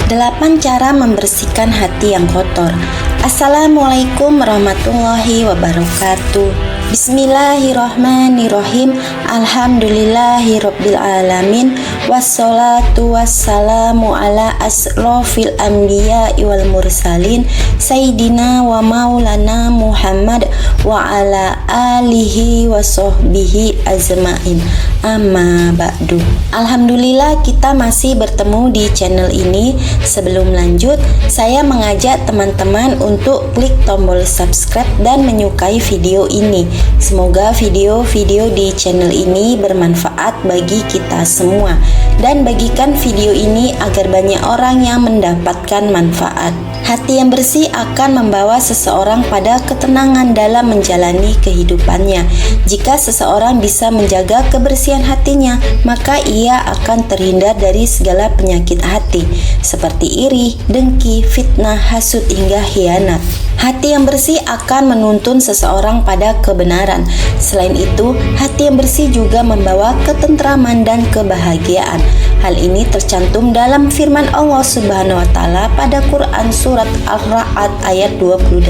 8 cara membersihkan hati yang kotor. Assalamualaikum warahmatullahi wabarakatuh. Bismillahirrahmanirrahim. Alhamdulillahirabbil alamin. Wassalatu wassalamu ala asrofil anbiya'i wal mursalin Sayyidina wa maulana Muhammad wa ala alihi wa sahbihi azma'in. Amma ba'du. Alhamdulillah kita masih bertemu di channel ini. Sebelum lanjut, saya mengajak teman-teman untuk klik tombol subscribe dan menyukai video ini. Semoga video-video di channel ini bermanfaat bagi kita semua, dan bagikan video ini agar banyak orang yang mendapatkan manfaat. Hati yang bersih akan membawa seseorang pada ketenangan dalam menjalani kehidupannya. Jika seseorang bisa menjaga kebersihan hatinya, maka ia akan terhindar dari segala penyakit hati seperti iri, dengki, fitnah, hasud hingga khianat. Hati yang bersih akan menuntun seseorang pada kebenaran. Selain itu, hati yang bersih juga membawa ketentraman dan kebahagiaan. Hal ini tercantum dalam firman Allah Subhanahu wa taala pada Quran surat Al-Ra'd ayat 28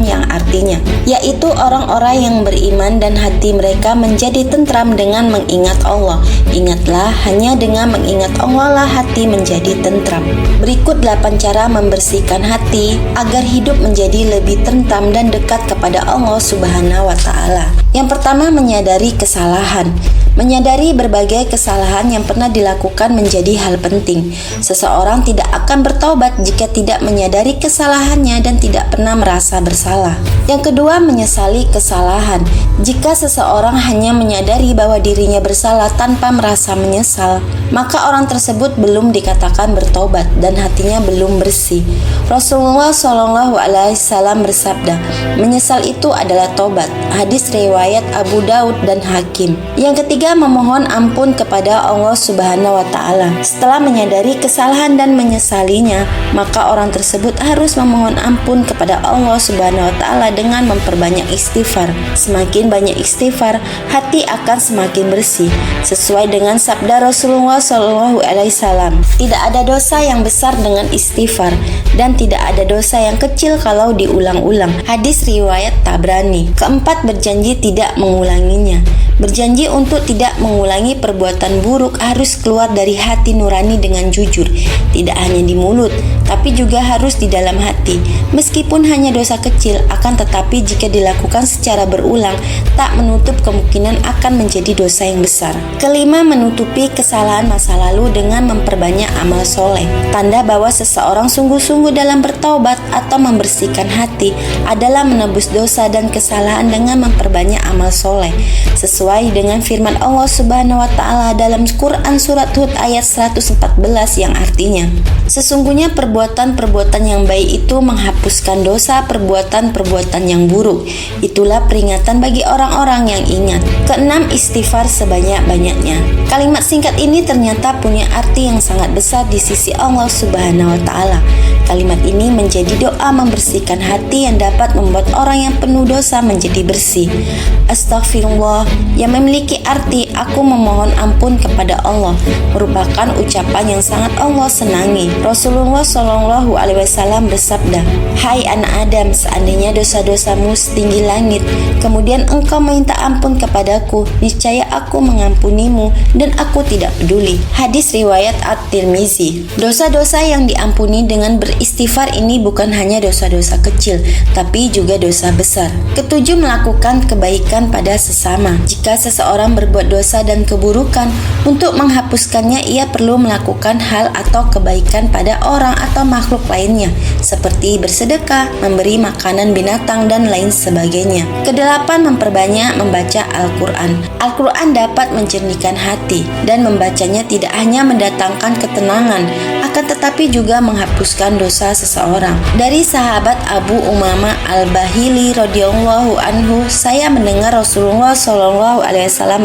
yang artinya, yaitu orang-orang yang beriman dan hati mereka menjadi tentram dengan mengingat Allah. Ingatlah, hanya dengan mengingat Allah lah hati menjadi tentram. Berikut 8 cara membersihkan hati agar hidup menjadi lebih tentram dan dekat kepada Allah Subhanahu wa taala. Yang pertama, menyadari kesalahan. Menyadari berbagai kesalahan yang pernah dilakukan menjadi hal penting. Seseorang tidak akan bertaubat jika tidak menyadari kesalahannya dan tidak pernah merasa bersalah. Yang kedua, menyesali kesalahan. Jika seseorang hanya menyadari bahwa dirinya bersalah tanpa merasa menyesal, maka orang tersebut belum dikatakan bertaubat dan hatinya belum bersih. Rasulullah SAW bersabda, menyesal itu adalah taubat. Hadis riwayat Abu Daud dan Hakim. Yang ketiga, memohon ampun kepada Allah Subhanahu wa taala. Setelah menyadari kesalahan dan menyesalinya, maka orang tersebut harus memohon ampun kepada Allah Subhanahu wa taala dengan memperbanyak istighfar. Semakin banyak istighfar, hati akan semakin bersih. Sesuai dengan sabda Rasulullah SAW, tidak ada dosa yang besar dengan istighfar, dan tidak ada dosa yang kecil kalau diulang-ulang. Hadis riwayat Tabrani. Keempat, berjanji tidak mengulanginya. Berjanji untuk tidak mengulangi perbuatan buruk harus keluar dari hati nurani dengan jujur, tidak hanya di mulut, tapi juga harus di dalam hati. Meskipun hanya dosa kecil, akan tetapi jika dilakukan secara berulang, tak menutup kemungkinan akan menjadi dosa yang besar. Kelima, menutupi kesalahan masa lalu dengan memperbanyak amal soleh. Tanda bahwa seseorang sungguh-sungguh dalam bertaubat atau membersihkan hati adalah menebus dosa dan kesalahan dengan memperbanyak amal soleh. Sesuai dengan firman Allah Subhanahu wa taala dalam Quran surat Hud ayat 114 yang artinya, sesungguhnya perbuatan-perbuatan yang baik itu menghapuskan dosa perbuatan-perbuatan yang buruk. Itulah peringatan bagi orang-orang yang ingat. Keenam, istighfar sebanyak-banyaknya. Kalimat singkat ini ternyata punya arti yang sangat besar di sisi Allah Subhanahu wa taala. Kalimat ini menjadi doa membersihkan hati yang dapat membuat orang yang penuh dosa menjadi bersih. Astaghfirullah, yang memiliki arti aku memohon ampun kepada Allah, merupakan ucapan yang sangat Allah senangi. Rasulullah SAW bersabda, hai anak Adam, seandainya dosa-dosamu setinggi langit, kemudian engkau meminta ampun kepadaku, niscaya aku mengampunimu dan aku tidak peduli. Hadis riwayat At-Tirmizi. Dosa-dosa yang diampuni dengan beristighfar ini bukan hanya dosa-dosa kecil, tapi juga dosa besar. Ketujuh, melakukan kebaikan pada sesama. Jika seseorang berbuat dosa dan keburukan, untuk menghapuskannya ia perlu melakukan hal atau kebaikan pada orang atau makhluk lainnya, seperti bersedekah, memberi makanan binatang, dan lain sebagainya. Kedelapan, memperbanyak membaca Al-Quran. Al-Quran dapat menjernihkan hati, dan membacanya tidak hanya mendatangkan ketenangan, akan tetapi juga menghapuskan dosa seseorang. Dari sahabat Abu Umamah Al-Bahili radhiyallahu anhu, saya mendengar Rasulullah SAW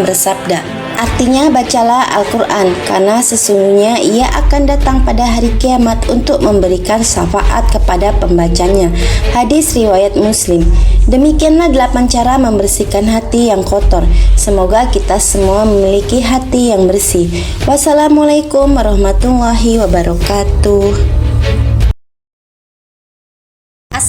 bersabda, artinya bacalah Al-Quran, karena sesungguhnya ia akan datang pada hari kiamat untuk memberikan syafaat kepada pembacanya. Hadis riwayat Muslim. Demikianlah 8 cara membersihkan hati yang kotor. Semoga kita semua memiliki hati yang bersih. Wassalamualaikum warahmatullahi wabarakatuh.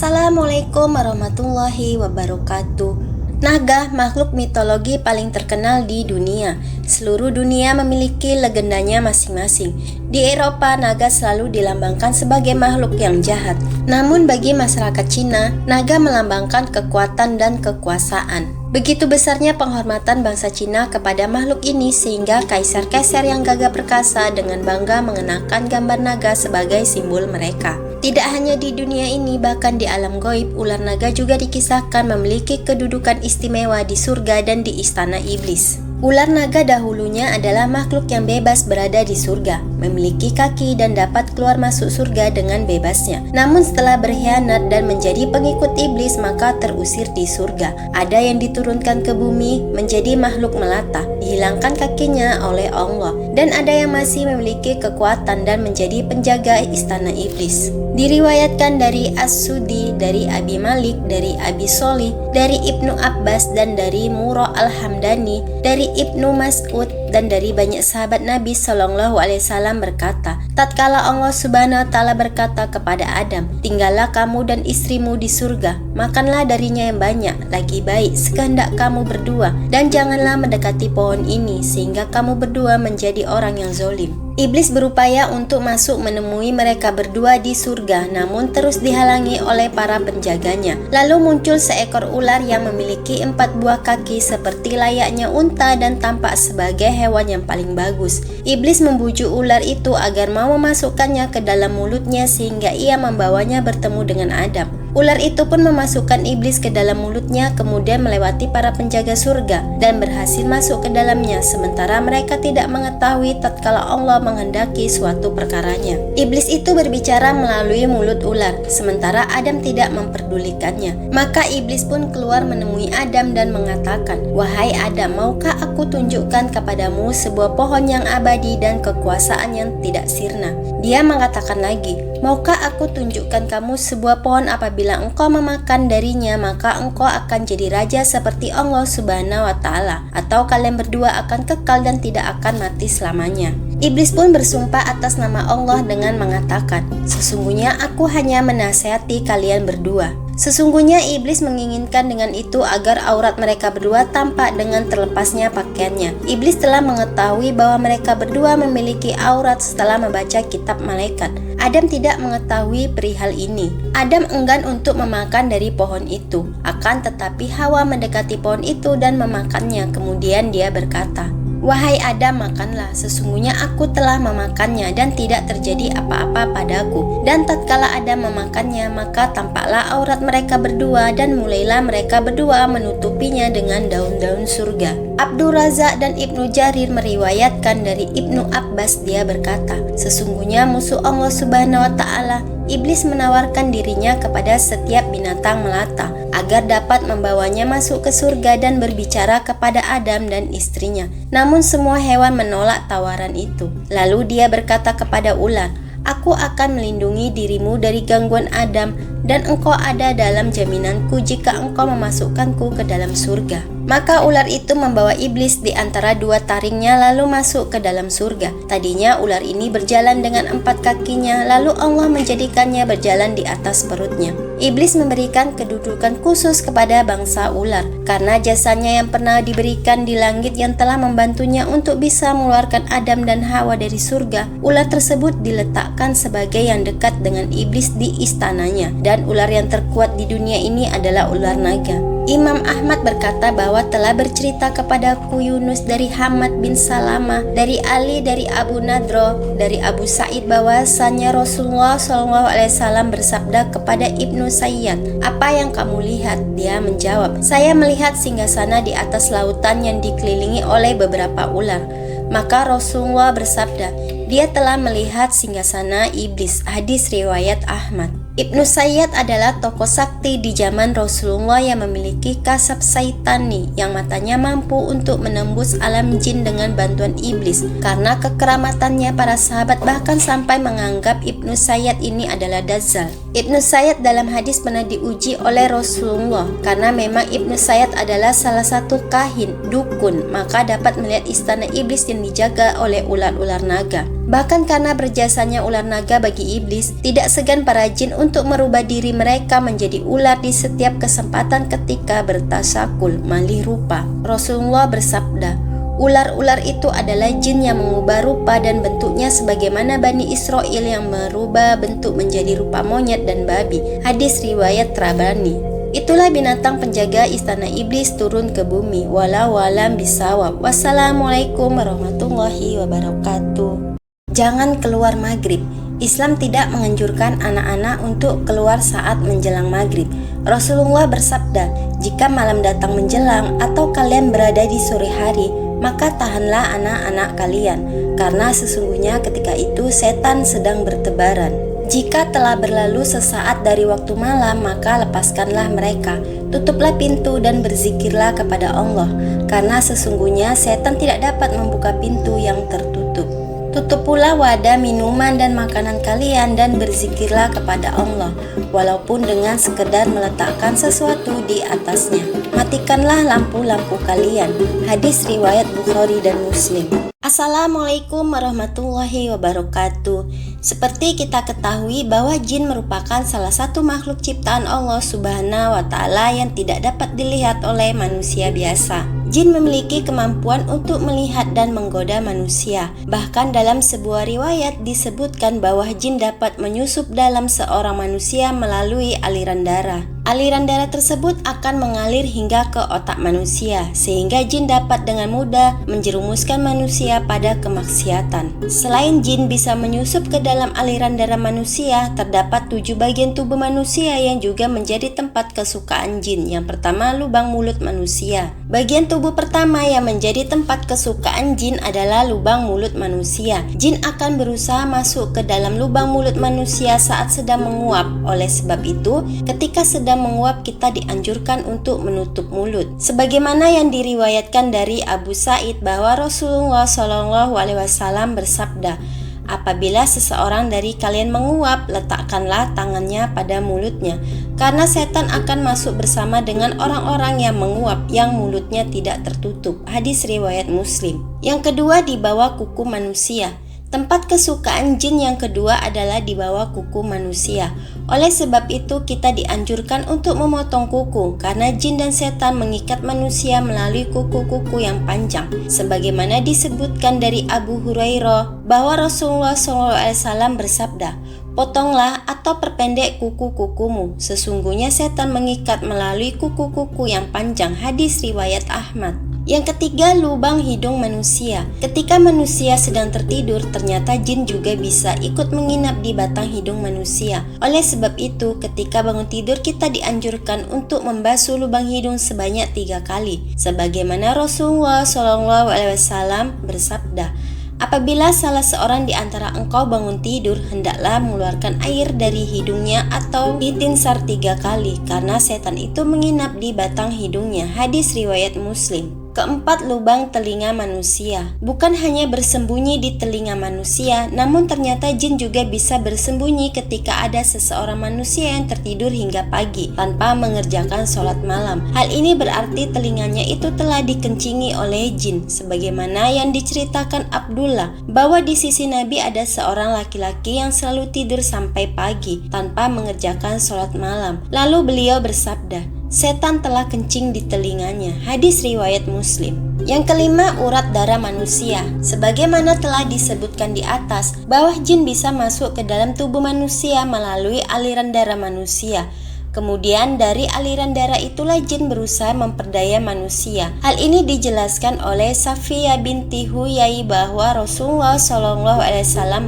Assalamualaikum warahmatullahi wabarakatuh. Naga, makhluk mitologi paling terkenal di dunia. Seluruh dunia memiliki legendanya masing-masing. Di Eropa, naga selalu dilambangkan sebagai makhluk yang jahat. Namun bagi masyarakat Cina, naga melambangkan kekuatan dan kekuasaan. Begitu besarnya penghormatan bangsa Cina kepada makhluk ini sehingga kaisar-kaisar yang gagah perkasa dengan bangga mengenakan gambar naga sebagai simbol mereka. Tidak hanya di dunia ini, bahkan di alam gaib, ular naga juga dikisahkan memiliki kedudukan istimewa di surga dan di istana iblis. Ular naga dahulunya adalah makhluk yang bebas berada di surga, memiliki kaki dan dapat keluar masuk surga dengan bebasnya. Namun setelah berkhianat dan menjadi pengikut iblis, maka terusir di surga. Ada yang diturunkan ke bumi menjadi makhluk melata, dihilangkan kakinya oleh Allah, dan ada yang masih memiliki kekuatan dan menjadi penjaga istana iblis. Diriwayatkan dari As-Sudi, dari Abi Malik, dari Abi Sholih, dari Ibnu Abbas, dan dari Murrah Al-Hamdani, dari Ibnu Mas'ud, dan dari banyak sahabat Nabi Shallallahu Alaihi Wasallam berkata, tatkala Allah Subhanahu Wa Taala berkata kepada Adam, tinggallah kamu dan istrimu di surga, makanlah darinya yang banyak, lagi baik sekehendak kamu berdua, dan janganlah mendekati pohon ini sehingga kamu berdua menjadi orang yang zalim. Iblis berupaya untuk masuk menemui mereka berdua di surga, namun terus dihalangi oleh para penjaganya. Lalu muncul seekor ular yang memiliki 4 buah kaki seperti layaknya unta dan tampak sebagai hewan yang paling bagus. Iblis membujuk ular itu agar mau memasukkannya ke dalam mulutnya sehingga ia membawanya bertemu dengan Adam. Ular itu pun memasukkan iblis ke dalam mulutnya, kemudian melewati para penjaga surga dan berhasil masuk ke dalamnya, sementara mereka tidak mengetahui tatkala Allah menghendaki suatu perkaranya. Iblis itu berbicara melalui mulut ular, sementara Adam tidak memperdulikannya. Maka iblis pun keluar menemui Adam dan mengatakan, wahai Adam, maukah aku tunjukkan kepadamu sebuah pohon yang abadi dan kekuasaan yang tidak sirna? Dia mengatakan lagi, maukah aku tunjukkan kamu sebuah pohon apabila engkau memakan darinya maka engkau akan jadi raja seperti Allah Subhanahu Wa Taala, atau kalian berdua akan kekal dan tidak akan mati selamanya. Iblis pun bersumpah atas nama Allah dengan mengatakan, sesungguhnya aku hanya menasihati kalian berdua. Sesungguhnya iblis menginginkan dengan itu agar aurat mereka berdua tampak dengan terlepasnya pakaiannya. Iblis telah mengetahui bahwa mereka berdua memiliki aurat setelah membaca kitab malaikat. Adam tidak mengetahui perihal ini. Adam enggan untuk memakan dari pohon itu. Akan tetapi Hawa mendekati pohon itu dan memakannya. Kemudian dia berkata, wahai Adam, makanlah, sesungguhnya aku telah memakannya dan tidak terjadi apa-apa padaku. Dan tatkala Adam memakannya, maka tampaklah aurat mereka berdua dan mulailah mereka berdua menutupinya dengan daun-daun surga. Abdul Razak dan Ibnu Jarir meriwayatkan dari Ibnu Abbas, dia berkata, sesungguhnya musuh Allah Subhanahu Wa Taala, iblis menawarkan dirinya kepada setiap binatang melata agar dapat membawanya masuk ke surga dan berbicara kepada Adam dan istrinya. Namun semua hewan menolak tawaran itu. Lalu dia berkata kepada ular, aku akan melindungi dirimu dari gangguan Adam dan engkau ada dalam jaminanku jika engkau memasukkanku ke dalam surga. Maka ular itu membawa iblis di antara 2 taringnya lalu masuk ke dalam surga. Tadinya ular ini berjalan dengan 4 kakinya, lalu Allah menjadikannya berjalan di atas perutnya. Iblis memberikan kedudukan khusus kepada bangsa ular karena jasanya yang pernah diberikan di langit yang telah membantunya untuk bisa mengeluarkan Adam dan Hawa dari surga. Ular tersebut diletakkan sebagai yang dekat dengan iblis di istananya, dan ular yang terkuat di dunia ini adalah ular naga. Imam Ahmad berkata bahwa telah bercerita kepadaku Yunus dari Hamad bin Salamah, dari Ali, dari Abu Nadro, dari Abu Sa'id bahwasanya Rasulullah SAW bersabda kepada Ibnu Sayyad, apa yang kamu lihat? Dia menjawab, saya melihat singgasana di atas lautan yang dikelilingi oleh beberapa ular. Maka Rasulullah bersabda, dia telah melihat singgasana iblis. Hadis riwayat Ahmad. Ibnu Sayyad adalah tokoh sakti di zaman Rasulullah yang memiliki kasab saitani yang matanya mampu untuk menembus alam jin dengan bantuan iblis. Karena kekeramatannya, para sahabat bahkan sampai menganggap Ibnu Sayyad ini adalah Dajjal. Ibnu Sayyad dalam hadis pernah diuji oleh Rasulullah karena memang Ibnu Sayyad adalah salah satu kahin, dukun, maka dapat melihat istana iblis yang dijaga oleh ular-ular naga. Bahkan karena berjasanya ular naga bagi iblis, tidak segan para jin untuk merubah diri mereka menjadi ular di setiap kesempatan ketika bertasakul malih rupa. Rasulullah bersabda, ular-ular itu adalah jin yang mengubah rupa dan bentuknya sebagaimana Bani Israel yang merubah bentuk menjadi rupa monyet dan babi. Hadis riwayat Tabrani. Itulah binatang penjaga istana iblis turun ke bumi. Walau alam bisawab. Wassalamualaikum warahmatullahi wabarakatuh. Jangan keluar maghrib. Islam tidak menganjurkan anak-anak untuk keluar saat menjelang maghrib. Rasulullah bersabda, jika malam datang menjelang atau kalian berada di sore hari, maka tahanlah anak-anak kalian, karena sesungguhnya ketika itu setan sedang bertebaran. Jika telah berlalu sesaat dari waktu malam, maka lepaskanlah mereka. Tutuplah pintu dan berzikirlah kepada Allah, karena sesungguhnya setan tidak dapat membuka pintu yang tertutup. Tutup pula wadah minuman dan makanan kalian dan berzikirlah kepada Allah, walaupun dengan sekedar meletakkan sesuatu di atasnya. Matikanlah lampu-lampu kalian. Hadis riwayat Bukhari dan Muslim. Assalamualaikum warahmatullahi wabarakatuh. Seperti kita ketahui bahwa jin merupakan salah satu makhluk ciptaan Allah Subhanahu wa Ta'ala yang tidak dapat dilihat oleh manusia biasa. Jin memiliki kemampuan untuk melihat dan menggoda manusia. Bahkan dalam sebuah riwayat disebutkan bahwa jin dapat menyusup dalam seorang manusia melalui aliran darah. Aliran darah tersebut akan mengalir hingga ke otak manusia, sehingga jin dapat dengan mudah menjerumuskan manusia pada kemaksiatan. Selain jin bisa menyusup ke dalam aliran darah manusia, terdapat 7 bagian tubuh manusia yang juga menjadi tempat kesukaan jin. Yang pertama, lubang mulut manusia. Bagian tubuh pertama yang menjadi tempat kesukaan jin adalah lubang mulut manusia. Jin akan berusaha masuk ke dalam lubang mulut manusia saat sedang menguap. Oleh sebab itu, ketika sedang menguap kita dianjurkan untuk menutup mulut. Sebagaimana yang diriwayatkan dari Abu Sa'id bahwa Rasulullah SAW bersabda, apabila seseorang dari kalian menguap, letakkanlah tangannya pada mulutnya, karena setan akan masuk bersama dengan orang-orang yang menguap yang mulutnya tidak tertutup. Hadis riwayat Muslim. Yang kedua, di bawah kuku manusia. Tempat kesukaan jin yang kedua adalah di bawah kuku manusia. Oleh sebab itu kita dianjurkan untuk memotong kuku, karena jin dan setan mengikat manusia melalui kuku-kuku yang panjang. Sebagaimana disebutkan dari Abu Hurairah bahwa Rasulullah SAW bersabda, potonglah atau perpendek kuku-kukumu. Sesungguhnya setan mengikat melalui kuku-kuku yang panjang. Hadis riwayat Ahmad. Yang ketiga, lubang hidung manusia. Ketika manusia sedang tertidur, ternyata jin juga bisa ikut menginap di batang hidung manusia. Oleh sebab itu, ketika bangun tidur kita dianjurkan untuk membasuh lubang hidung sebanyak 3 kali. Sebagaimana Rasulullah SAW bersabda, apabila salah seorang di antara engkau bangun tidur, hendaklah mengeluarkan air dari hidungnya atau ditinsar 3 kali, karena setan itu menginap di batang hidungnya. Hadis riwayat Muslim. Keempat, lubang telinga manusia. Bukan hanya bersembunyi di telinga manusia, namun ternyata jin juga bisa bersembunyi ketika ada seseorang manusia yang tertidur hingga pagi tanpa mengerjakan sholat malam. Hal ini berarti telinganya itu telah dikencingi oleh jin, sebagaimana yang diceritakan Abdullah bahwa di sisi Nabi ada seorang laki-laki yang selalu tidur sampai pagi tanpa mengerjakan sholat malam. Lalu beliau bersabda, setan telah kencing di telinganya. Hadis riwayat Muslim. Yang kelima, urat darah manusia. Sebagaimana telah disebutkan di atas, bahwa jin bisa masuk ke dalam tubuh manusia melalui aliran darah manusia. Kemudian dari aliran darah itulah jin berusaha memperdaya manusia. Hal ini dijelaskan oleh Safiyah binti Huyai bahwa Rasulullah SAW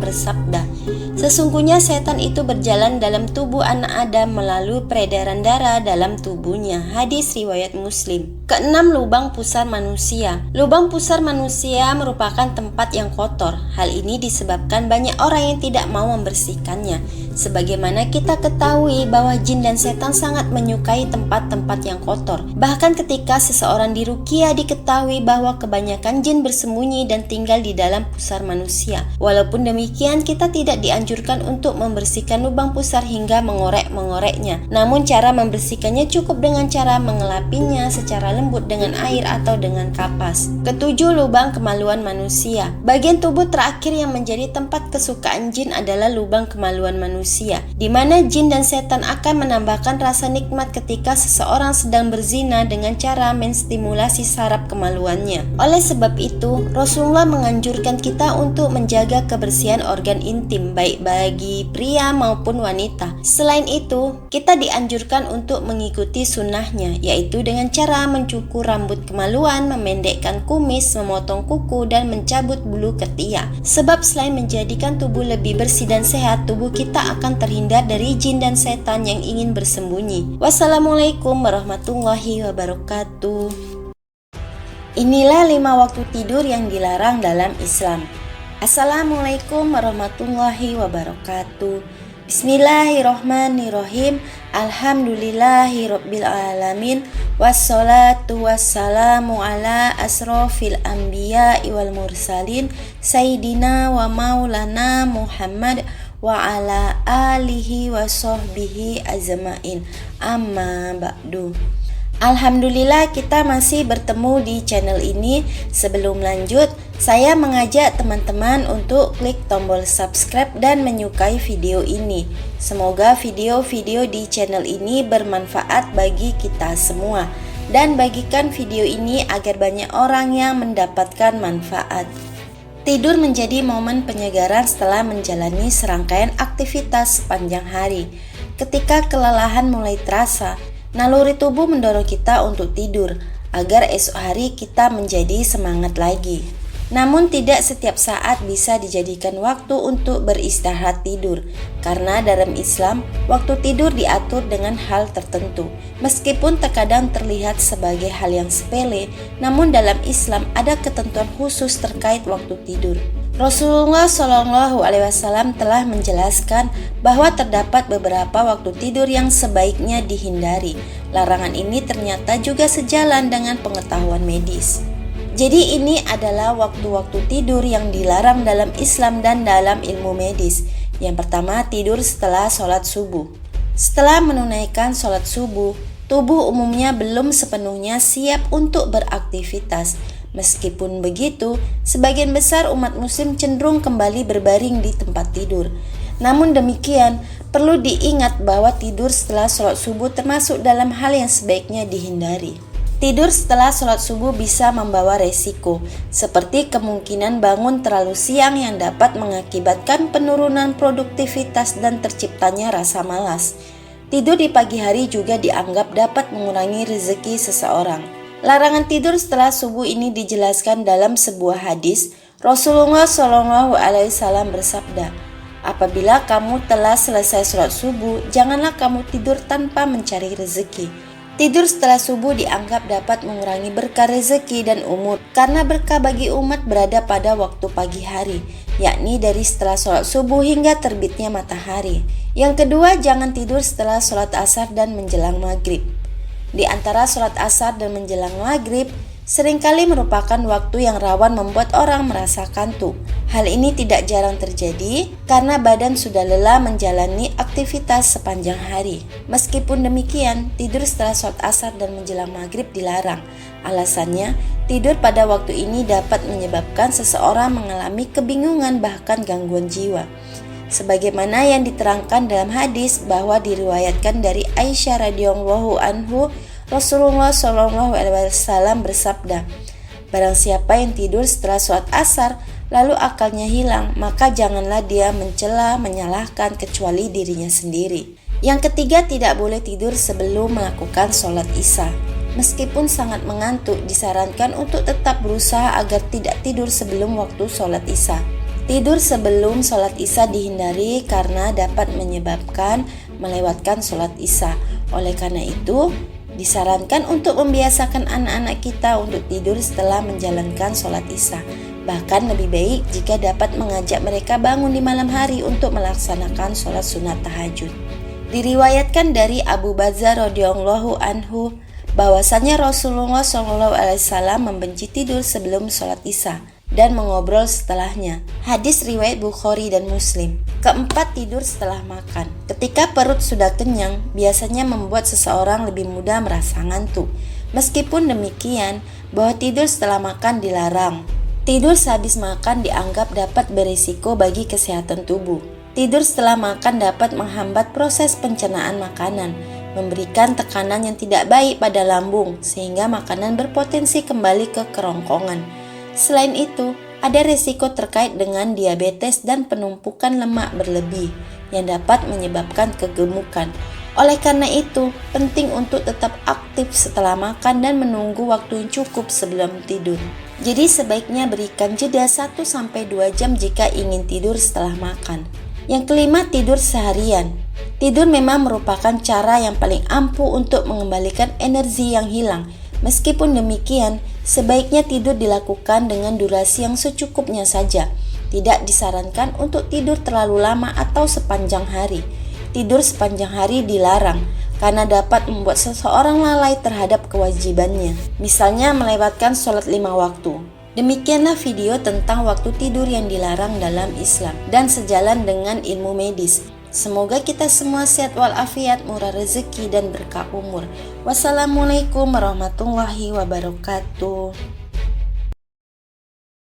bersabda, sesungguhnya setan itu berjalan dalam tubuh anak Adam melalui peredaran darah dalam tubuhnya. Hadis riwayat Muslim. Keenam, lubang pusar manusia. Lubang pusar manusia merupakan tempat yang kotor. Hal ini disebabkan banyak orang yang tidak mau membersihkannya. Sebagaimana kita ketahui bahwa jin dan setan sangat menyukai tempat-tempat yang kotor. Bahkan ketika seseorang diruqyah diketahui bahwa kebanyakan jin bersembunyi dan tinggal di dalam pusar manusia. Walaupun demikian, kita tidak tidak dianjurkan untuk membersihkan lubang pusar hingga mengorek-mengoreknya. Namun cara membersihkannya cukup dengan cara mengelapinya secara lembut dengan air atau dengan kapas. Ketujuh, lubang kemaluan manusia. Bagian tubuh terakhir yang menjadi tempat kesukaan jin adalah lubang kemaluan manusia, di mana jin dan setan akan menambahkan rasa nikmat ketika seseorang sedang berzina dengan cara menstimulasi saraf kemaluannya. Oleh sebab itu, Rasulullah menganjurkan kita untuk menjaga kebersihan organ intim baik bagi pria maupun wanita. Selain itu, kita dianjurkan untuk mengikuti sunnahnya, yaitu dengan cara mencukur rambut kemaluan, memendekkan kumis, memotong kuku, dan mencabut bulu ketiak. Sebab selain menjadikan tubuh lebih bersih dan sehat, tubuh kita akan terhindar dari jin dan setan yang ingin bersembunyi. Wassalamualaikum warahmatullahi wabarakatuh. Inilah 5 waktu tidur yang dilarang dalam Islam. Assalamualaikum warahmatullahi wabarakatuh. Bismillahirrohmanirrohim. Alhamdulillahirabbil alamin. Wassalatu wassalamu ala asrofil anbiya'i wal mursalin Sayyidina wa maulana Muhammad wa ala alihi wa sahbihi ajma'in. Amma ba'du. Alhamdulillah kita masih bertemu di channel ini. Sebelum lanjut, saya mengajak teman-teman untuk klik tombol subscribe dan menyukai video ini. Semoga video-video di channel ini bermanfaat bagi kita semua. Dan bagikan video ini agar banyak orang yang mendapatkan manfaat. Tidur menjadi momen penyegaran setelah menjalani serangkaian aktivitas sepanjang hari. Ketika kelelahan mulai terasa, naluri tubuh mendorong kita untuk tidur agar esok hari kita menjadi semangat lagi. Namun tidak setiap saat bisa dijadikan waktu untuk beristirahat tidur, karena dalam Islam waktu tidur diatur dengan hal tertentu. Meskipun terkadang terlihat sebagai hal yang sepele, namun dalam Islam ada ketentuan khusus terkait waktu tidur. Rasulullah SAW telah menjelaskan bahwa terdapat beberapa waktu tidur yang sebaiknya dihindari. Larangan ini ternyata juga sejalan dengan pengetahuan medis. Jadi ini adalah waktu-waktu tidur yang dilarang dalam Islam dan dalam ilmu medis. Yang pertama, tidur setelah sholat subuh. Setelah menunaikan sholat subuh, tubuh umumnya belum sepenuhnya siap untuk beraktivitas. Meskipun begitu, sebagian besar umat muslim cenderung kembali berbaring di tempat tidur. Namun demikian, perlu diingat bahwa tidur setelah sholat subuh termasuk dalam hal yang sebaiknya dihindari. Tidur setelah sholat subuh bisa membawa resiko, seperti kemungkinan bangun terlalu siang yang dapat mengakibatkan penurunan produktivitas dan terciptanya rasa malas. Tidur di pagi hari juga dianggap dapat mengurangi rezeki seseorang. Larangan tidur setelah subuh ini dijelaskan dalam sebuah hadis. Rasulullah SAW bersabda, "Apabila kamu telah selesai sholat subuh, janganlah kamu tidur tanpa mencari rezeki." Tidur setelah subuh dianggap dapat mengurangi berkah rezeki dan umur, karena berkah bagi umat berada pada waktu pagi hari, yakni dari setelah sholat subuh hingga terbitnya matahari. Yang kedua, jangan tidur setelah sholat asar dan menjelang maghrib. Di antara sholat asar dan menjelang maghrib, seringkali merupakan waktu yang rawan membuat orang merasa kantuk. Hal ini tidak jarang terjadi karena badan sudah lelah menjalani aktivitas sepanjang hari. Meskipun demikian, tidur setelah sholat asar dan menjelang maghrib dilarang. Alasannya, tidur pada waktu ini dapat menyebabkan seseorang mengalami kebingungan bahkan gangguan jiwa. Sebagaimana yang diterangkan dalam hadis bahwa diriwayatkan dari Aisyah radhiyallahu anhu, Rasulullah SAW bersabda, "Barang siapa yang tidur setelah sholat asar lalu akalnya hilang, maka janganlah dia mencela, menyalahkan kecuali dirinya sendiri." Yang ketiga, tidak boleh tidur sebelum melakukan sholat isya. Meskipun sangat mengantuk, disarankan untuk tetap berusaha agar tidak tidur sebelum waktu sholat isya. Tidur sebelum sholat isya dihindari karena dapat menyebabkan melewatkan sholat isya. Oleh karena itu, disarankan untuk membiasakan anak-anak kita untuk tidur setelah menjalankan sholat isya. Bahkan lebih baik jika dapat mengajak mereka bangun di malam hari untuk melaksanakan sholat sunat tahajud. Diriwayatkan dari Abu Bazzar radhiyallahu anhu bahwasanya Rasulullah SAW membenci tidur sebelum sholat isya. dan mengobrol setelahnya. Hadis riwayat Bukhari dan Muslim. Keempat, tidur setelah makan. Ketika perut sudah kenyang, biasanya membuat seseorang lebih mudah merasa ngantuk. Meskipun demikian, bahwa tidur setelah makan dilarang. Tidur sehabis makan dianggap dapat berisiko bagi kesehatan tubuh. Tidur setelah makan dapat menghambat proses pencernaan makanan, memberikan tekanan yang tidak baik pada lambung, sehingga makanan berpotensi kembali ke kerongkongan. Selain itu, ada risiko terkait dengan diabetes dan penumpukan lemak berlebih yang dapat menyebabkan kegemukan. Oleh karena itu, penting untuk tetap aktif setelah makan dan menunggu waktu yang cukup sebelum tidur. Jadi sebaiknya berikan jeda 1-2 jam jika ingin tidur setelah makan. Yang kelima, tidur seharian. Tidur memang merupakan cara yang paling ampuh untuk mengembalikan energi yang hilang. Meskipun demikian, sebaiknya tidur dilakukan dengan durasi yang secukupnya saja. Tidak disarankan untuk tidur terlalu lama atau sepanjang hari. Tidur sepanjang hari dilarang karena dapat membuat seseorang lalai terhadap kewajibannya. Misalnya melewatkan sholat 5 waktu. Demikianlah video tentang waktu tidur yang dilarang dalam Islam dan sejalan dengan ilmu medis. Semoga kita semua sehat walafiat, murah rezeki dan berkah umur. Wassalamualaikum warahmatullahi wabarakatuh.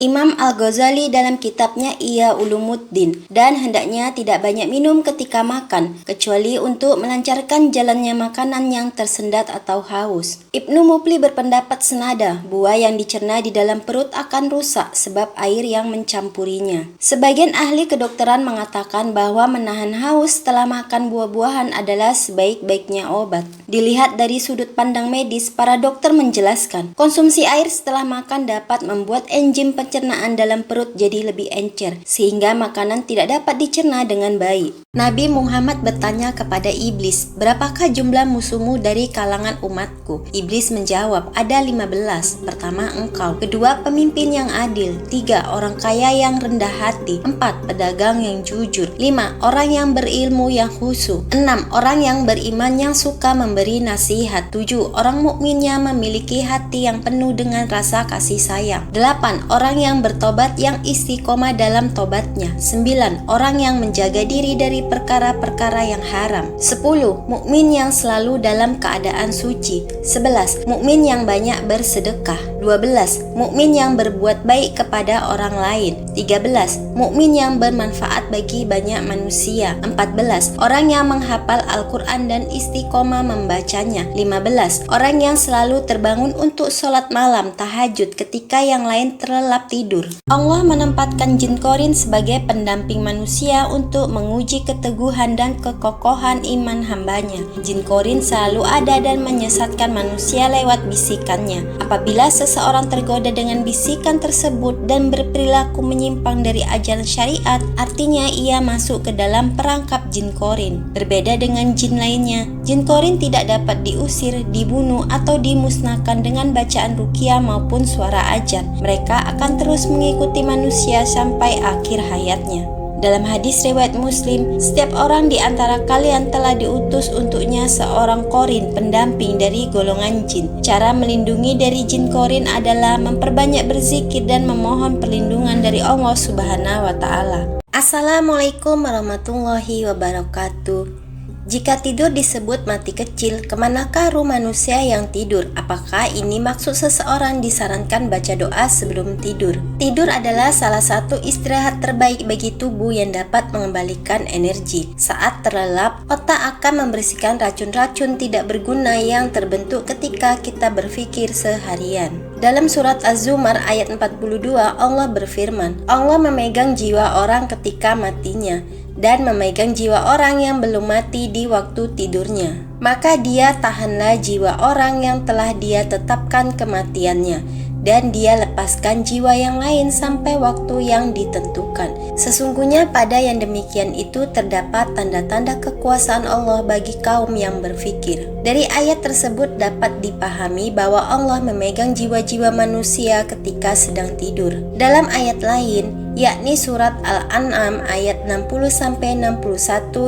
Imam Al-Ghazali dalam kitabnya Ihya Ulumuddin, dan hendaknya tidak banyak minum ketika makan, kecuali untuk melancarkan jalannya makanan yang tersendat atau haus. Ibnu Mufli berpendapat senada, buah yang dicerna di dalam perut akan rusak sebab air yang mencampurinya. Sebagian ahli kedokteran mengatakan bahwa menahan haus setelah makan buah-buahan adalah sebaik-baiknya obat. Dilihat dari sudut pandang medis, para dokter menjelaskan, konsumsi air setelah makan dapat membuat enzim pencernaan dalam perut jadi lebih encer, sehingga makanan tidak dapat dicerna dengan baik. Nabi Muhammad bertanya kepada iblis, berapakah jumlah musuhmu dari kalangan umatku? Iblis menjawab, ada 15. Pertama, engkau. Kedua, pemimpin yang adil. 3, orang kaya yang rendah hati. 4, pedagang yang jujur. 5, orang yang berilmu yang khusyuk. 6, orang yang beriman yang suka memberi nasihat. 7, orang mukminnya memiliki hati yang penuh dengan rasa kasih sayang. 8, orang yang bertobat yang istiqomah dalam tobatnya. 9, orang yang menjaga diri dari perkara-perkara yang haram. 10, mukmin yang selalu dalam keadaan suci. 11, mukmin yang banyak bersedekah. 12, mukmin yang berbuat baik kepada orang lain. 13, mukmin yang bermanfaat bagi banyak manusia. 14, orang yang menghafal Al-Quran dan istiqomah membacanya. 15, orang yang selalu terbangun untuk sholat malam tahajud ketika yang lain terlelap tidur. Allah menempatkan jin korin sebagai pendamping manusia untuk menguji keteguhan dan kekokohan iman hambanya. Jin korin selalu ada dan menyesatkan manusia lewat bisikannya. Apabila seseorang tergoda dengan bisikan tersebut dan berperilaku menyimpang dari ajaran syariat, artinya ia masuk ke dalam perangkap jin korin. Berbeda dengan jin lainnya, jin korin tidak dapat diusir, dibunuh atau dimusnahkan dengan bacaan ruqyah maupun suara azan. Mereka akan terus mengikuti manusia sampai akhir hayatnya. Dalam hadis riwayat Muslim, setiap orang di antara kalian telah diutus untuknya seorang korin pendamping dari golongan jin. Cara melindungi dari jin korin adalah memperbanyak berzikir dan memohon perlindungan dari Allah Subhanahu wa Ta'ala. Assalamualaikum warahmatullahi wabarakatuh. Jika tidur disebut mati kecil, kemanakah ruh manusia yang tidur? Apakah ini maksud seseorang disarankan baca doa sebelum tidur? Tidur adalah salah satu istirahat terbaik bagi tubuh yang dapat mengembalikan energi. Saat terlelap, otak akan membersihkan racun-racun tidak berguna yang terbentuk ketika kita berpikir seharian. Dalam surat Az-Zumar ayat 42, Allah berfirman, Allah memegang jiwa orang ketika matinya dan memegang jiwa orang yang belum mati di waktu tidurnya. Maka dia tahanlah jiwa orang yang telah dia tetapkan kematiannya, dan dia lepaskan jiwa yang lain sampai waktu yang ditentukan. Sesungguhnya pada yang demikian itu terdapat tanda-tanda kekuasaan Allah bagi kaum yang berfikir. Dari ayat tersebut dapat dipahami bahwa Allah memegang jiwa-jiwa manusia ketika sedang tidur. Dalam ayat lain, yakni surat Al-An'am ayat 60-61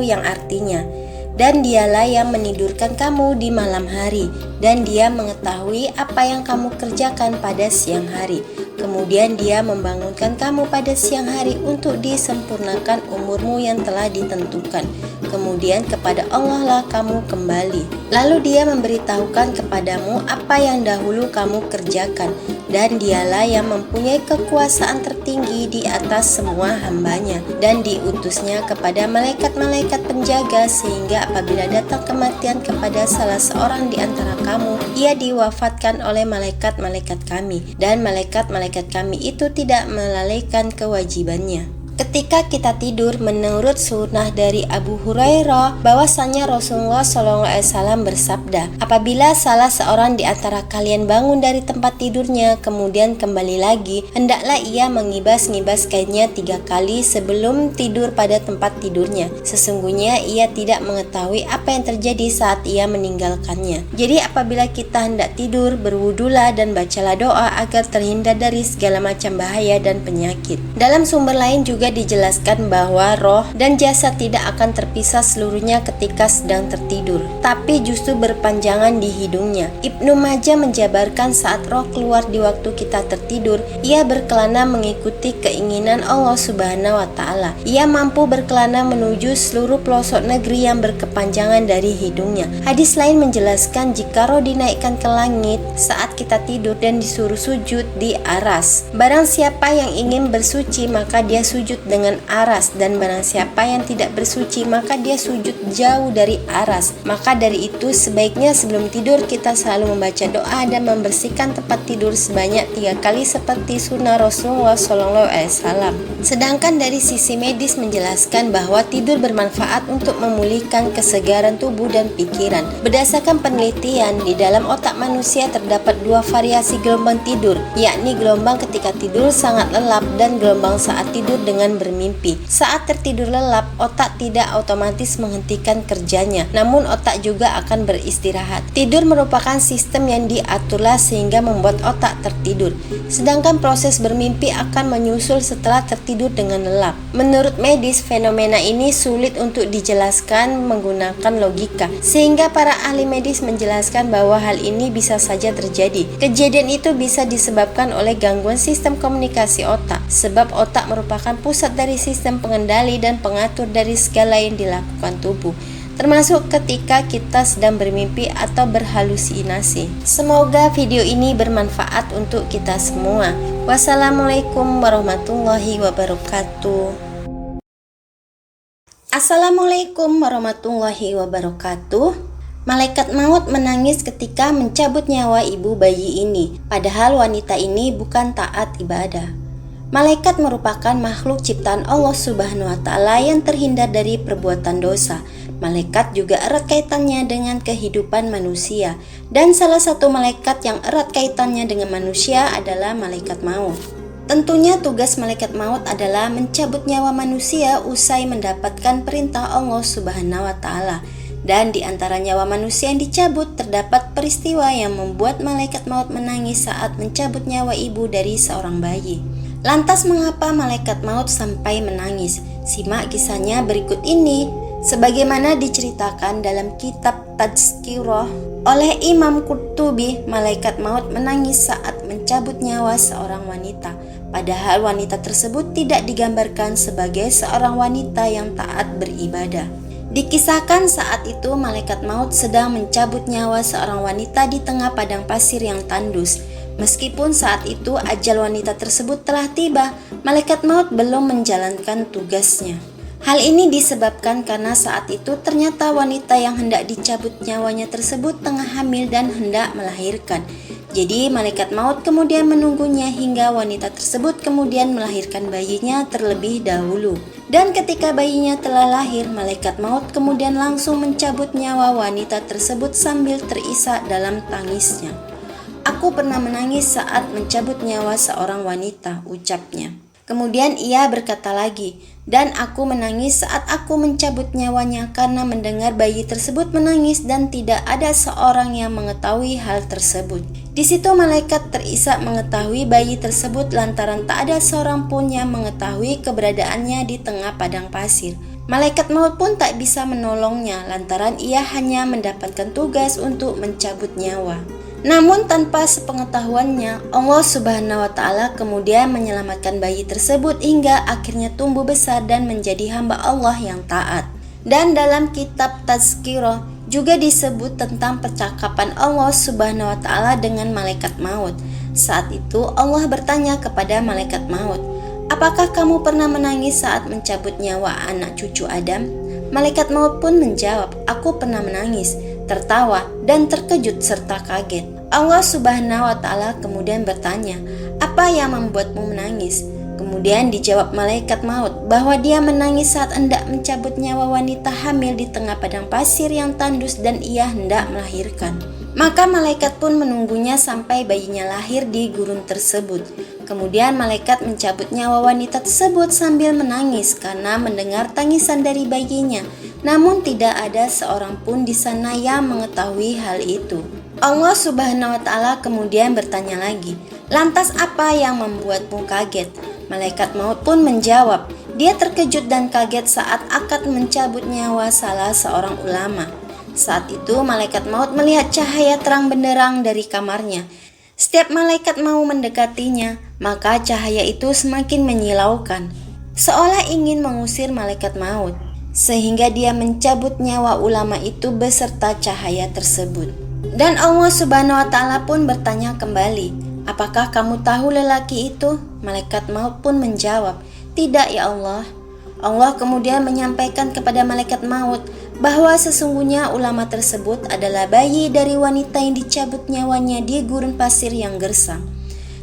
yang artinya, dan dialah yang menidurkan kamu di malam hari, dan dia mengetahui apa yang kamu kerjakan pada siang hari. Kemudian dia membangunkan kamu pada siang hari untuk disempurnakan umurmu yang telah ditentukan. Kemudian kepada Allah lah kamu kembali. Lalu dia memberitahukan kepadamu apa yang dahulu kamu kerjakan, dan dialah yang mempunyai kekuasaan tertinggi di atas semua hambanya, dan diutusnya kepada malaikat-malaikat penjaga, sehingga apabila datang kematian kepada salah seorang di antara kamu, ia diwafatkan oleh malaikat-malaikat kami, dan malaikat-malaikat kami itu tidak melalaikan kewajibannya. Ketika kita tidur, menurut sunnah dari Abu Hurairah bahwasanya Rasulullah SAW bersabda, apabila salah seorang di antara kalian bangun dari tempat tidurnya kemudian kembali lagi, hendaklah ia mengibas-ngibas kainnya 3 kali sebelum tidur pada tempat tidurnya. Sesungguhnya ia tidak mengetahui apa yang terjadi saat ia meninggalkannya. Jadi apabila kita hendak tidur, berwudulah dan bacalah doa agar terhindar dari segala macam bahaya dan penyakit. Dalam sumber lain juga dijelaskan bahwa roh dan jasad tidak akan terpisah seluruhnya ketika sedang tertidur, tapi justru berpanjangan di hidungnya. Ibnu Majah menjabarkan saat roh keluar di waktu kita tertidur, ia berkelana mengikuti keinginan Allah Subhanahu wa Ta'ala. Ia mampu berkelana menuju seluruh pelosok negeri yang berkepanjangan dari hidungnya. Hadis lain menjelaskan jika roh dinaikkan ke langit saat kita tidur dan disuruh sujud di aras. Barang siapa yang ingin bersuci maka dia sujud dengan aras, dan barang siapa yang tidak bersuci maka dia sujud jauh dari aras. Maka dari itu sebaiknya sebelum tidur kita selalu membaca doa dan membersihkan tempat tidur sebanyak 3 kali seperti sunnah Rasulullah SAW. Sedangkan dari sisi medis menjelaskan bahwa tidur bermanfaat untuk memulihkan kesegaran tubuh dan pikiran. Berdasarkan penelitian, di dalam otak manusia terdapat 2 variasi gelombang tidur, yakni gelombang ketika tidur sangat lelap dan gelombang saat tidur dengan bermimpi. Saat tertidur lelap, otak tidak otomatis menghentikan kerjanya, namun otak juga akan beristirahat. Tidur merupakan sistem yang diaturlah sehingga membuat otak tertidur, sedangkan proses bermimpi akan menyusul setelah tertidur dengan lelap. Menurut medis, fenomena ini sulit untuk dijelaskan menggunakan logika, sehingga para ahli medis menjelaskan bahwa hal ini bisa saja terjadi. Kejadian itu bisa disebabkan oleh gangguan sistem komunikasi otak, sebab otak merupakan pusat dari sistem pengendali dan pengatur dari segala yang dilakukan tubuh, termasuk ketika kita sedang bermimpi atau berhalusinasi. Semoga video ini bermanfaat untuk kita semua. Wassalamualaikum warahmatullahi wabarakatuh. Assalamualaikum warahmatullahi wabarakatuh. Malaikat maut menangis ketika mencabut nyawa ibu bayi ini, padahal wanita ini bukan taat ibadah. Malaikat merupakan makhluk ciptaan Allah Subhanahu wa Ta'ala yang terhindar dari perbuatan dosa. Malaikat juga erat kaitannya dengan kehidupan manusia, dan salah satu malaikat yang erat kaitannya dengan manusia adalah malaikat maut. Tentunya tugas malaikat maut adalah mencabut nyawa manusia usai mendapatkan perintah Allah Subhanahu wa Ta'ala. Dan di antara nyawa manusia yang dicabut terdapat peristiwa yang membuat malaikat maut menangis saat mencabut nyawa ibu dari seorang bayi. Lantas mengapa malaikat maut sampai menangis? Simak kisahnya berikut ini. Sebagaimana diceritakan dalam kitab Tazkirah oleh Imam Qurtubi, malaikat maut menangis saat mencabut nyawa seorang wanita. Padahal wanita tersebut tidak digambarkan sebagai seorang wanita yang taat beribadah. Dikisahkan saat itu malaikat maut sedang mencabut nyawa seorang wanita di tengah padang pasir yang tandus. Meskipun saat itu ajal wanita tersebut telah tiba, malaikat maut belum menjalankan tugasnya. Hal ini disebabkan karena saat itu ternyata wanita yang hendak dicabut nyawanya tersebut tengah hamil dan hendak melahirkan. Jadi malaikat maut kemudian menunggunya hingga wanita tersebut kemudian melahirkan bayinya terlebih dahulu. Dan ketika bayinya telah lahir, malaikat maut kemudian langsung mencabut nyawa wanita tersebut sambil terisak dalam tangisnya. Aku pernah menangis saat mencabut nyawa seorang wanita, ucapnya. Kemudian ia berkata lagi, Dan aku menangis saat aku mencabut nyawanya karena mendengar bayi tersebut menangis dan tidak ada seorang yang mengetahui hal tersebut. Di situ malaikat terisak mengetahui bayi tersebut lantaran tak ada seorang pun yang mengetahui keberadaannya di tengah padang pasir. Malaikat maut pun tak bisa menolongnya lantaran ia hanya mendapatkan tugas untuk mencabut nyawa. Namun tanpa sepengetahuannya, Allah Subhanahu wa Ta'ala kemudian menyelamatkan bayi tersebut hingga akhirnya tumbuh besar dan menjadi hamba Allah yang taat. Dan dalam kitab Tazkirah juga disebut tentang percakapan Allah Subhanahu wa Ta'ala dengan malaikat maut. Saat itu Allah bertanya kepada malaikat maut, "Apakah kamu pernah menangis saat mencabut nyawa anak cucu Adam?" Malaikat maut pun menjawab, "Aku pernah menangis, tertawa, dan terkejut serta kaget." Allah Subhanahu wa Ta'ala kemudian bertanya, "Apa yang membuatmu menangis?" Kemudian dijawab malaikat maut bahwa dia menangis saat hendak mencabut nyawa wanita hamil di tengah padang pasir yang tandus dan ia hendak melahirkan. Maka malaikat pun menunggunya sampai bayinya lahir di gurun tersebut. Kemudian malaikat mencabut nyawa wanita tersebut sambil menangis karena mendengar tangisan dari bayinya. Namun tidak ada seorang pun di sana yang mengetahui hal itu. Allah Subhanahu wa Ta'ala kemudian bertanya lagi, "Lantas apa yang membuatmu kaget?" Malaikat maut pun menjawab, dia terkejut dan kaget saat akad mencabut nyawa salah seorang ulama. Saat itu malaikat maut melihat cahaya terang benderang dari kamarnya. Setiap malaikat mau mendekatinya, maka cahaya itu semakin menyilaukan, seolah ingin mengusir malaikat maut, sehingga dia mencabut nyawa ulama itu beserta cahaya tersebut. Dan Allah Subhanahu wa Ta'ala pun bertanya kembali, "Apakah kamu tahu lelaki itu?" Malaikat maut pun menjawab, "Tidak ya Allah." Allah kemudian menyampaikan kepada malaikat maut bahwa sesungguhnya ulama tersebut adalah bayi dari wanita yang dicabut nyawanya di gurun pasir yang gersang.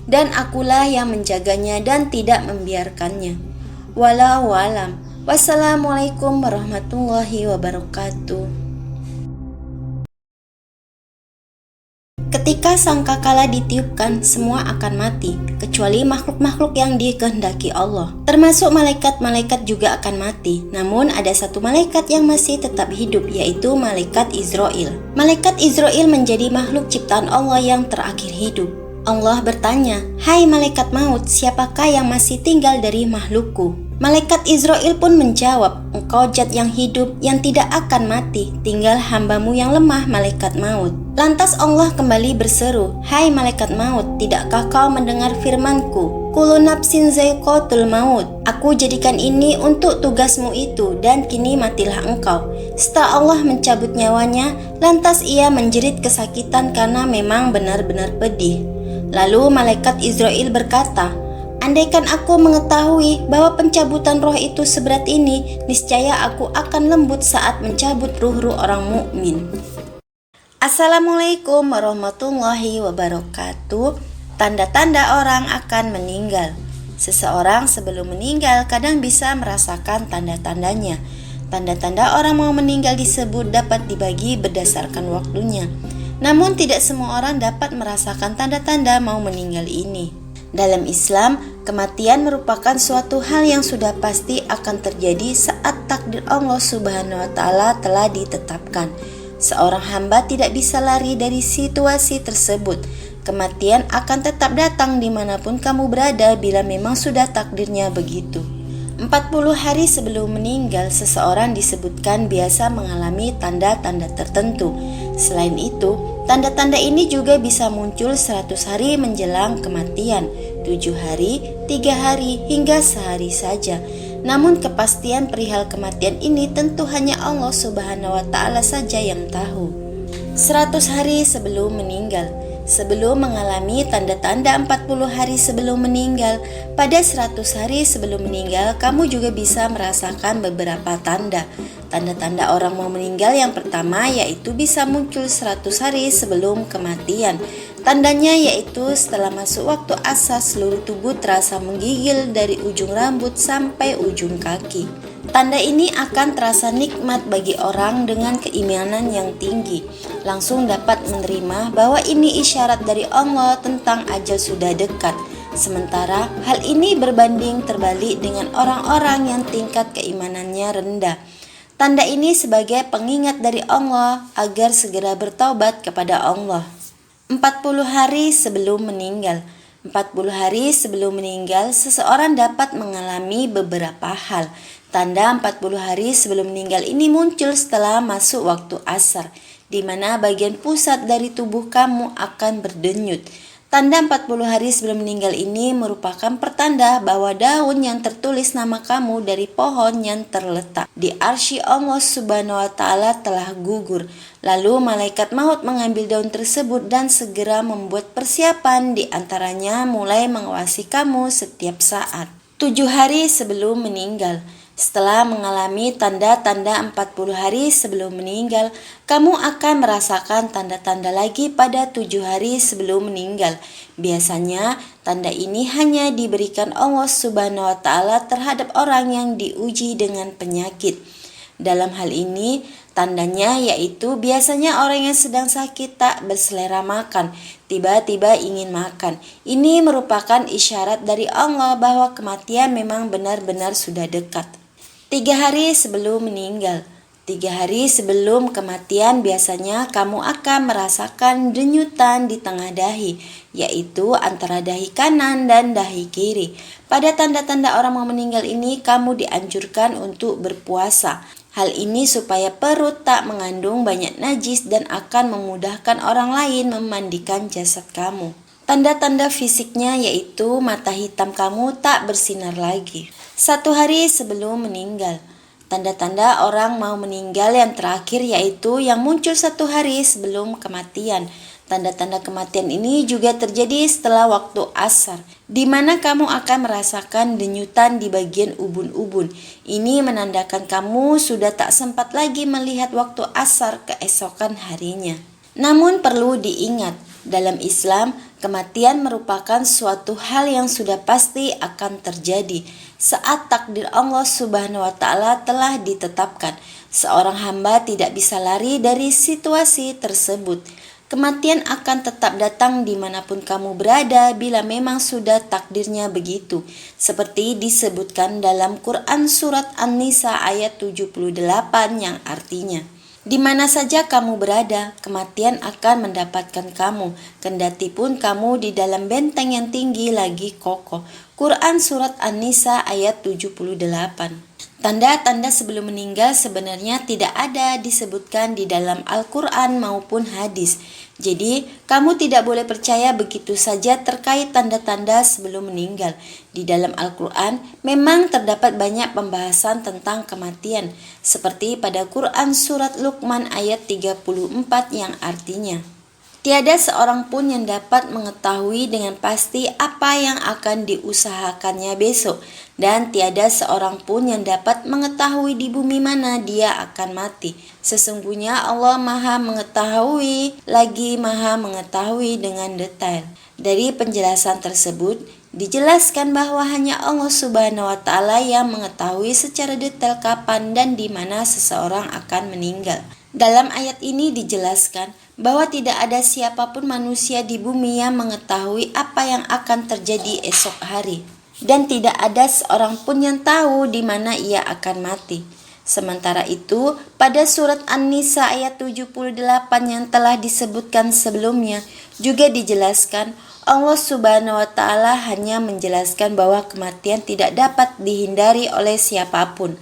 Dan akulah yang menjaganya dan tidak membiarkannya. Wallahu alam. Wassalamualaikum warahmatullahi wabarakatuh. Ketika sangkakala ditiupkan, semua akan mati, kecuali makhluk-makhluk yang dikehendaki Allah. Termasuk malaikat-malaikat juga akan mati. Namun ada satu malaikat yang masih tetap hidup, yaitu malaikat Izrail. Malaikat Izrail menjadi makhluk ciptaan Allah yang terakhir hidup. Allah bertanya, "Hai malaikat maut, siapakah yang masih tinggal dari makhlukku?" Malaikat Izrail pun menjawab, "Engkau zat yang hidup yang tidak akan mati, tinggal hambamu yang lemah malaikat maut." Lantas Allah kembali berseru, "Hai malaikat maut, tidakkah kau mendengar firmanku? Kullu nafsin zaiqatul maut. Aku jadikan ini untuk tugasmu itu dan kini matilah engkau." Setelah Allah mencabut nyawanya, lantas ia menjerit kesakitan karena memang benar-benar pedih. Lalu malaikat Izrail berkata, "Andaikan aku mengetahui bahwa pencabutan roh itu seberat ini, niscaya aku akan lembut saat mencabut ruh-ruh orang mukmin." Assalamualaikum warahmatullahi wabarakatuh. Tanda-tanda orang akan meninggal. Seseorang sebelum meninggal kadang bisa merasakan tanda-tandanya. Tanda-tanda orang mau meninggal disebut dapat dibagi berdasarkan waktunya. Namun tidak semua orang dapat merasakan tanda-tanda mau meninggal ini. Dalam Islam, kematian merupakan suatu hal yang sudah pasti akan terjadi saat takdir Allah Subhanahu wa Ta'ala telah ditetapkan. Seorang hamba tidak bisa lari dari situasi tersebut. Kematian akan tetap datang dimanapun kamu berada bila memang sudah takdirnya begitu. 40 hari sebelum meninggal, seseorang disebutkan biasa mengalami tanda-tanda tertentu. Selain itu, tanda-tanda ini juga bisa muncul 100 hari menjelang kematian, 7 hari, 3 hari, hingga sehari saja. Namun kepastian perihal kematian ini tentu hanya Allah Subhanahu wa Ta'ala saja yang tahu. 100 hari sebelum meninggal. Sebelum mengalami tanda-tanda 40 hari sebelum meninggal, pada 100 hari sebelum meninggal, kamu juga bisa merasakan beberapa tanda. Tanda-tanda orang mau meninggal yang pertama yaitu bisa muncul 100 hari sebelum kematian. Tandanya yaitu setelah masuk waktu asar seluruh tubuh terasa menggigil dari ujung rambut sampai ujung kaki. Tanda ini akan terasa nikmat bagi orang dengan keimanan yang tinggi. Langsung dapat menerima bahwa ini isyarat dari Allah tentang ajal sudah dekat. Sementara hal ini berbanding terbalik dengan orang-orang yang tingkat keimanannya rendah. Tanda ini sebagai pengingat dari Allah agar segera bertaubat kepada Allah. 40 hari sebelum meninggal. 40 hari sebelum meninggal, seseorang dapat mengalami beberapa hal. Tanda 40 hari sebelum meninggal ini muncul setelah masuk waktu asar, di mana bagian pusat dari tubuh kamu akan berdenyut. Tanda 40 hari sebelum meninggal ini merupakan pertanda bahwa daun yang tertulis nama kamu dari pohon yang terletak di arsy Allah Subhanahu wa Ta'ala telah gugur. Lalu malaikat maut mengambil daun tersebut dan segera membuat persiapan, di antaranya mulai mengawasi kamu setiap saat. 7 hari sebelum meninggal. Setelah mengalami tanda-tanda 40 hari sebelum meninggal, kamu akan merasakan tanda-tanda lagi pada 7 hari sebelum meninggal. Biasanya, tanda ini hanya diberikan Allah Subhanahu wa Ta'ala terhadap orang yang diuji dengan penyakit. Dalam hal ini, tandanya yaitu biasanya orang yang sedang sakit tak berselera makan, tiba-tiba ingin makan. Ini merupakan isyarat dari Allah bahwa kematian memang benar-benar sudah dekat. 3 hari sebelum meninggal. 3 hari sebelum kematian biasanya kamu akan merasakan denyutan di tengah dahi, yaitu antara dahi kanan dan dahi kiri. Pada tanda-tanda orang mau meninggal ini, kamu dianjurkan untuk berpuasa. Hal ini supaya perut tak mengandung banyak najis dan akan memudahkan orang lain memandikan jasad kamu. Tanda-tanda fisiknya yaitu mata hitam kamu tak bersinar lagi. 1 hari sebelum meninggal. Tanda-tanda orang mau meninggal yang terakhir yaitu yang muncul 1 hari sebelum kematian. Tanda-tanda kematian ini juga terjadi setelah waktu asar, di mana kamu akan merasakan denyutan di bagian ubun-ubun. Ini menandakan kamu sudah tak sempat lagi melihat waktu asar keesokan harinya. Namun perlu diingat, dalam Islam, kematian merupakan suatu hal yang sudah pasti akan terjadi saat takdir Allah Subhanahu wa Ta'ala telah ditetapkan. Seorang hamba tidak bisa lari dari situasi tersebut. Kematian akan tetap datang dimanapun kamu berada bila memang sudah takdirnya begitu. Seperti disebutkan dalam Quran Surat An-Nisa ayat 78 yang artinya, di mana saja kamu berada, kematian akan mendapatkan kamu, kendati pun kamu di dalam benteng yang tinggi lagi kokoh. Quran Surat An-Nisa ayat 78. Tanda-tanda sebelum meninggal sebenarnya tidak ada disebutkan di dalam Al-Quran maupun hadis. Jadi, kamu tidak boleh percaya begitu saja terkait tanda-tanda sebelum meninggal. Di dalam Al-Quran memang terdapat banyak pembahasan tentang kematian, seperti pada Quran Surat Luqman ayat 34 yang artinya, tiada seorang pun yang dapat mengetahui dengan pasti apa yang akan diusahakannya besok, dan tiada seorang pun yang dapat mengetahui di bumi mana dia akan mati. Sesungguhnya Allah Maha Mengetahui lagi Maha Mengetahui dengan detail. Dari penjelasan tersebut, dijelaskan bahwa hanya Allah Subhanahu wa Ta'ala yang mengetahui secara detail kapan dan di mana seseorang akan meninggal. Dalam ayat ini dijelaskan bahwa tidak ada siapapun manusia di bumi yang mengetahui apa yang akan terjadi esok hari, dan tidak ada seorang pun yang tahu di mana ia akan mati. Sementara itu, pada surat An-Nisa ayat 78 yang telah disebutkan sebelumnya juga dijelaskan Allah Subhanahu wa Ta'ala hanya menjelaskan bahwa kematian tidak dapat dihindari oleh siapapun.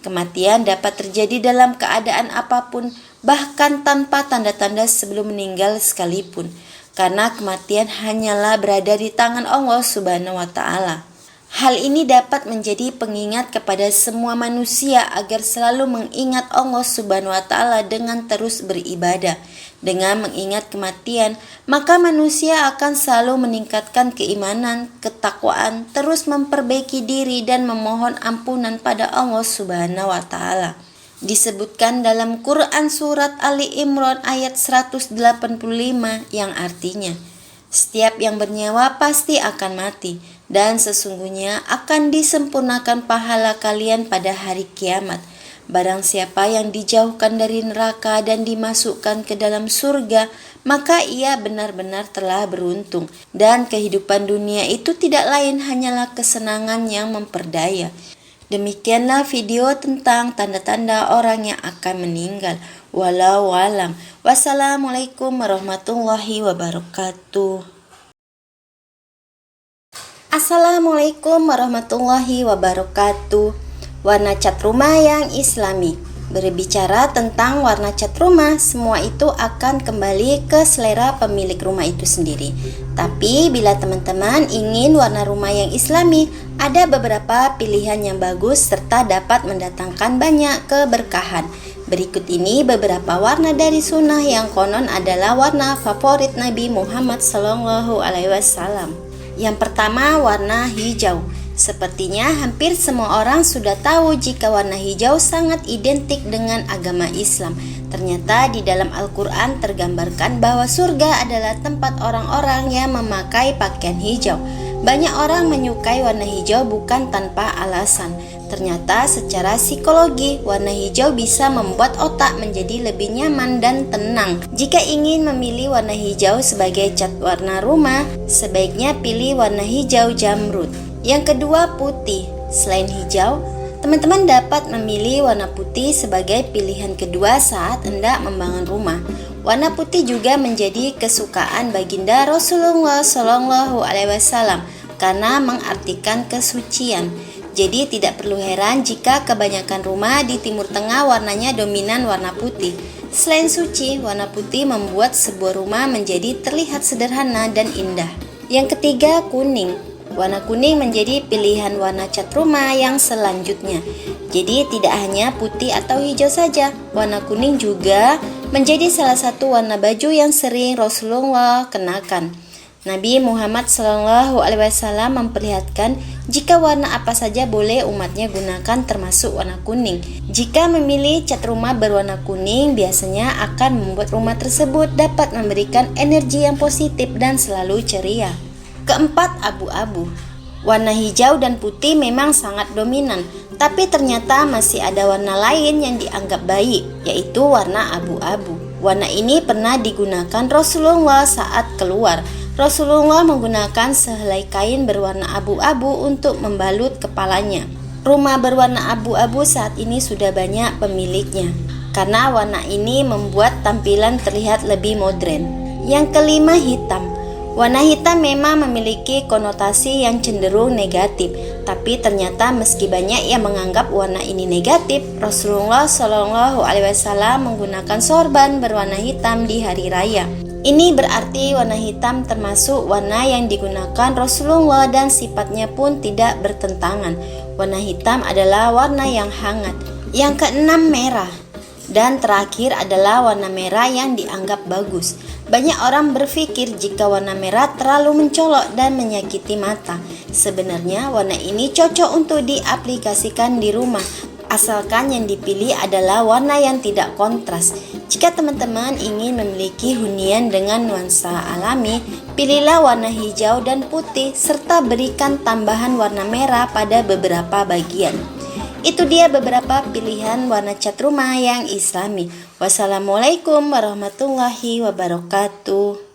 Kematian dapat terjadi dalam keadaan apapun, bahkan tanpa tanda-tanda sebelum meninggal sekalipun, karena kematian hanyalah berada di tangan Allah Subhanahu wa Ta'ala. Hal ini dapat menjadi pengingat kepada semua manusia agar selalu mengingat Allah Subhanahu wa Ta'ala dengan terus beribadah. Dengan mengingat kematian, maka manusia akan selalu meningkatkan keimanan, ketakwaan, terus memperbaiki diri dan memohon ampunan pada Allah Subhanahu wa Ta'ala. Disebutkan dalam Quran Surat Ali Imran ayat 185 yang artinya, setiap yang bernyawa pasti akan mati, dan sesungguhnya akan disempurnakan pahala kalian pada hari kiamat. Barang siapa yang dijauhkan dari neraka dan dimasukkan ke dalam surga, maka ia benar-benar telah beruntung. Dan kehidupan dunia itu tidak lain hanyalah kesenangan yang memperdaya. Demikianlah video tentang tanda-tanda orang yang akan meninggal. Walau alam. Wassalamualaikum warahmatullahi wabarakatuh. Assalamualaikum warahmatullahi wabarakatuh. Warna cat rumah yang islami. Berbicara tentang warna cat rumah, semua itu akan kembali ke selera pemilik rumah itu sendiri. Tapi bila teman-teman ingin warna rumah yang islami, ada beberapa pilihan yang bagus serta dapat mendatangkan banyak keberkahan. Berikut ini beberapa warna dari sunnah yang konon adalah warna favorit Nabi Muhammad SAW. Yang pertama, warna hijau. Sepertinya hampir semua orang sudah tahu jika warna hijau sangat identik dengan agama Islam. Ternyata di dalam Al-Quran tergambarkan bahwa surga adalah tempat orang-orang yang memakai pakaian hijau. Banyak orang menyukai warna hijau bukan tanpa alasan. Ternyata secara psikologi, warna hijau bisa membuat otak menjadi lebih nyaman dan tenang. Jika ingin memilih warna hijau sebagai cat warna rumah, sebaiknya pilih warna hijau jamrud. Yang kedua, putih. Selain hijau, teman-teman dapat memilih warna putih sebagai pilihan kedua saat hendak membangun rumah. Warna putih juga menjadi kesukaan baginda Rasulullah SAW karena mengartikan kesucian. Jadi tidak perlu heran jika kebanyakan rumah di Timur Tengah warnanya dominan warna putih. Selain suci, warna putih membuat sebuah rumah menjadi terlihat sederhana dan indah. Yang ketiga, kuning. Warna kuning menjadi pilihan warna cat rumah yang selanjutnya. Jadi tidak hanya putih atau hijau saja, warna kuning juga menjadi salah satu warna baju yang sering Rasulullah kenakan. Nabi Muhammad SAW memperlihatkan jika warna apa saja boleh umatnya gunakan termasuk warna kuning. Jika memilih cat rumah berwarna kuning, biasanya akan membuat rumah tersebut dapat memberikan energi yang positif dan selalu ceria. Keempat, abu-abu. Warna hijau dan putih memang sangat dominan, tapi ternyata masih ada warna lain yang dianggap baik, yaitu warna abu-abu. Warna ini pernah digunakan Rasulullah saat keluar. Rasulullah menggunakan sehelai kain berwarna abu-abu untuk membalut kepalanya. Rumah berwarna abu-abu saat ini sudah banyak pemiliknya, karena warna ini membuat tampilan terlihat lebih modern. Yang kelima, hitam. Warna hitam memang memiliki konotasi yang cenderung negatif, tapi ternyata meski banyak yang menganggap warna ini negatif, Rasulullah SAW menggunakan sorban berwarna hitam di hari raya. Ini berarti warna hitam termasuk warna yang digunakan Rasulullah dan sifatnya pun tidak bertentangan. Warna hitam adalah warna yang hangat. Yang keenam, merah. Dan terakhir adalah warna merah yang dianggap bagus. Banyak orang berpikir jika warna merah terlalu mencolok dan menyakiti mata. Sebenarnya warna ini cocok untuk diaplikasikan di rumah, asalkan yang dipilih adalah warna yang tidak kontras. Jika teman-teman ingin memiliki hunian dengan nuansa alami, pilihlah warna hijau dan putih serta berikan tambahan warna merah pada beberapa bagian. Itu dia beberapa pilihan warna cat rumah yang islami. Wassalamualaikum warahmatullahi wabarakatuh.